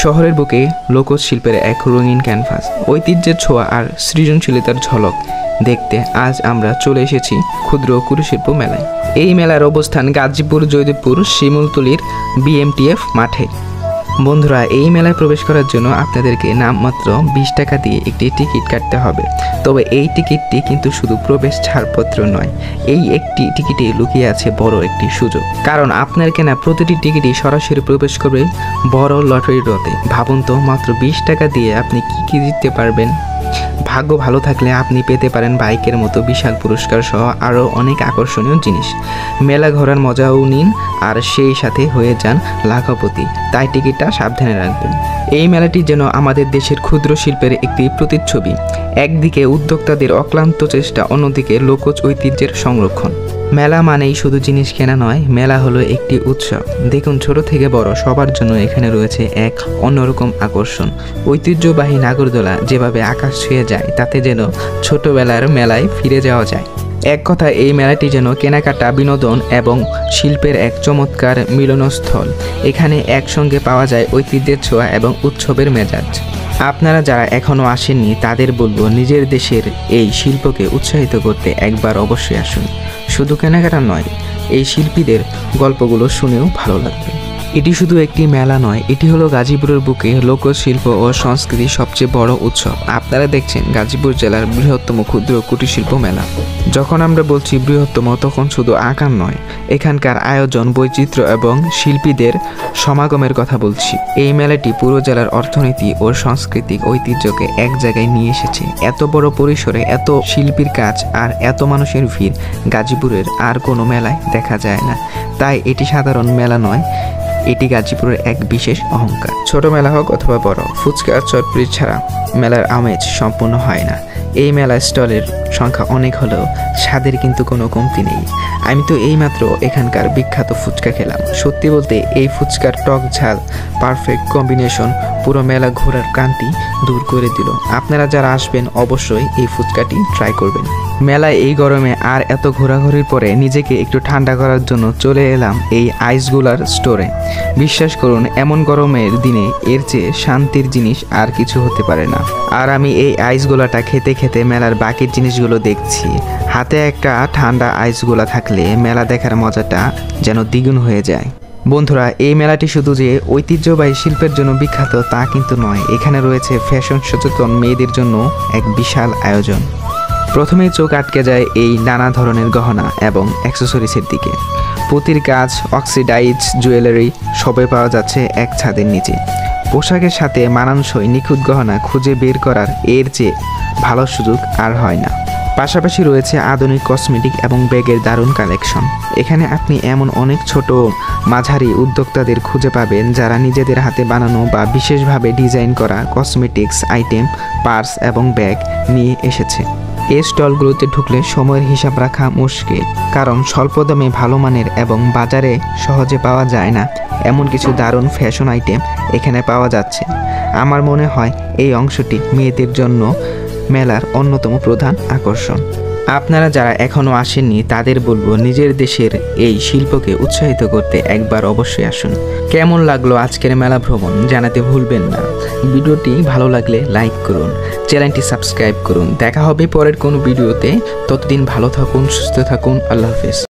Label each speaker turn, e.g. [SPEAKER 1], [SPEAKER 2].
[SPEAKER 1] শহরের বুকে লোকজ শিল্পের এক রঙিন ক্যানভাস, ঐতিহ্যের ছোঁয়া আর সৃজনশীলতার ঝলক দেখতে আজ আমরা চলে এসেছি ক্ষুদ্র কুটিরশিল্প মেলায়। এই মেলার অবস্থান গাজীপুর জয়দেবপুর শিমুলতলির বিএমটিএফ মাঠে। বন্ধুরা, এই মেলায় প্রবেশ করার জন্য আপনাদেরকে নামমাত্র 20 টাকা দিয়ে একটি টিকিট কাটতে হবে। তবে এই টিকিটটি কিন্তু শুধু প্রবেশ ছাড়পত্র নয়, এই একটি টিকিটে লুকিয়ে আছে বড় একটি সুযোগ। কারণ আপনার কেনা প্রতিটি টিকিটই সরাসরি প্রবেশ করবে বড় লটারির রথে। ভাবুন তো, মাত্র 20 টাকা দিয়ে আপনি কি জিততে পারবেন। ভাগ্য ভালো থাকলে আপনি পেতে পারেন বাইকের মতো বিশাল পুরস্কার সহ আরও অনেক আকর্ষণীয় জিনিস। মেলা ঘোরার মজাও নিন আর সেই সাথে হয়ে যান লাখপতি। তাই টিকিটটা সাবধানে রাখবেন। এই মেলাটি যেন আমাদের দেশের ক্ষুদ্র শিল্পের একটি প্রতিচ্ছবি। একদিকে উদ্যোক্তাদের অক্লান্ত চেষ্টা, অন্যদিকে লোকজ ঐতিহ্যের সংরক্ষণ। মেলা মানেই শুধু জিনিস কেনা নয়, মেলা হলো একটি উৎসব। দেখুন, ছোট থেকে বড় সবার জন্য এখানে রয়েছে এক অন্যরকম আকর্ষণ। ঐতিহ্যবাহী নাগরদোলা যেভাবে আকাশ ছুঁয়ে যায়, তাতে যেন ছোটবেলার মেলায় ফিরে যাওয়া যায়। এক কথায় এই মেলাটি যেন কেনাকাটা, বিনোদন এবং শিল্পের এক চমৎকার মিলনস্থল। এখানে একসঙ্গে পাওয়া যায় ঐতিহ্যের ছোঁয়া এবং উৎসবের মেজাজ। আপনারা যারা এখনও আসেননি তাদের বলবো, নিজের দেশের এই শিল্পকে উৎসাহিত করতে একবার অবশ্যই আসুন। শুধু কেনাকাটা নয়, এই শিল্পীদের গল্পগুলো শুনেও ভালো লাগবে। এটি শুধু একটি মেলা নয়, এটি হলো গাজীপুরের বুকে লোকশিল্প ও সংস্কৃতির সবচেয়ে বড় উৎসব। আপনারা দেখছেন গাজীপুর জেলার বৃহত্তম ক্ষুদ্র কুটিরশিল্প মেলা। যখন আমরা বলছি বৃহত্তম, তখন শুধু আকার নয়, এখানকার আয়োজন, বৈচিত্র্য এবং শিল্পীদের সমাগমের কথা বলছি। এই মেলাটি পুরো জেলার অর্থনীতি ও সাংস্কৃতিক ঐতিহ্যকে এক জায়গায় নিয়ে এসেছে। এত বড় পরিসরে এত শিল্পীর কাজ আর এত মানুষের ভিড় গাজীপুরের আর কোনো মেলায় দেখা যায় না। তাই এটি সাধারণ মেলা নয়, এটি গাজীপুরের এক বিশেষ অহংকার। ছোট মেলা হোক অথবা বড়, ফুচকা চটপটি ছাড়া মেলার আমেজ সম্পূর্ণ হয় না। এই মেলার স্টলের সংখ্যা অনেক হলেও স্বাদের কিন্তু কোনো কমতি নেই। আমি তো এইমাত্র এখানকার বিখ্যাত ফুচকা খেলাম। সত্যি বলতে এই ফুচকার টক ঝাল পারফেক্ট কম্বিনেশন পুরো মেলা ঘোরার ক্লান্তি দূর করে দিল। আপনারা যারা আসবেন অবশ্যই এই ফুচকাটি ট্রাই করবেন। মেলায় এই গরমে আর এত ঘোরাঘুরির পরে নিজেকে একটু ঠান্ডা করার জন্য চলে এলাম এই আইসগুলার স্টোরে। বিশ্বাস করুন, এমন গরমের দিনে এর চেয়ে শান্তির জিনিস আর কিছু হতে পারে না। আর আমি এই আইসগুলাটা খেতে খেতে মেলার বাকি জিনিসগুলো দেখছি। হাতে একটা ঠান্ডা আইসগুলা থাকলে মেলা দেখার মজাটা যেন দ্বিগুণ হয়ে যায়। বন্ধুরা, এই মেলাটি শুধু যে ঐতিহ্যবাহী শিল্পের জন্য বিখ্যাত তা কিন্তু নয়, এখানে রয়েছে ফ্যাশন সচেতন মেয়েদের জন্য এক বিশাল আয়োজন। প্রথমেই চোখ আটকে যায় এই নানা ধরনের গহনা এবং অ্যাক্সেসরিজের দিকে। পুঁতির কাজ, অক্সিডাইজ জুয়েলারি সবে পাওয়া যাচ্ছে এক ছাদের নিচে। পোশাকের সাথে মানানসই নিখুঁত গহনা খুঁজে বের করার এর চেয়ে ভালো সুযোগ আর হয় না। পাশাপাশি রয়েছে আধুনিক কসমেটিক এবং ব্যাগের দারুণ কালেকশন। এখানে আপনি এমন অনেক ছোট মাঝারি উদ্যোক্তাদের খুঁজে পাবেন যারা নিজেদের হাতে বানানো বা বিশেষভাবে ডিজাইন করা কসমেটিক্স আইটেম, পার্স এবং ব্যাগ নিয়ে এসেছে। এই স্টলগুলোতে ঢুকলে সময়ের হিসাব রাখা মুশকিল, কারণ স্বল্প দামে ভালো মানের এবং বাজারে সহজে পাওয়া যায় না এমন কিছু দারুণ ফ্যাশন আইটেম এখানে পাওয়া যাচ্ছে। আমার মনে হয় এই অংশটি মেয়েদের জন্য মেলার অন্যতম প্রধান আকর্ষণ। আপনারা যারা এখনও আসেননি তাদের বলবো, নিজের দেশের এই শিল্পকে উৎসাহিত করতে একবার অবশ্যই আসুন। কেমন লাগলো আজকের মেলা ভ্রমণ জানাতে ভুলবেন না। ভিডিওটি ভালো লাগলে লাইক করুন, চ্যানেলটি সাবস্ক্রাইব করুন। দেখা হবে পরের কোনো ভিডিওতে। ততদিন ভালো থাকুন, সুস্থ থাকুন। আল্লাহ হাফেজ।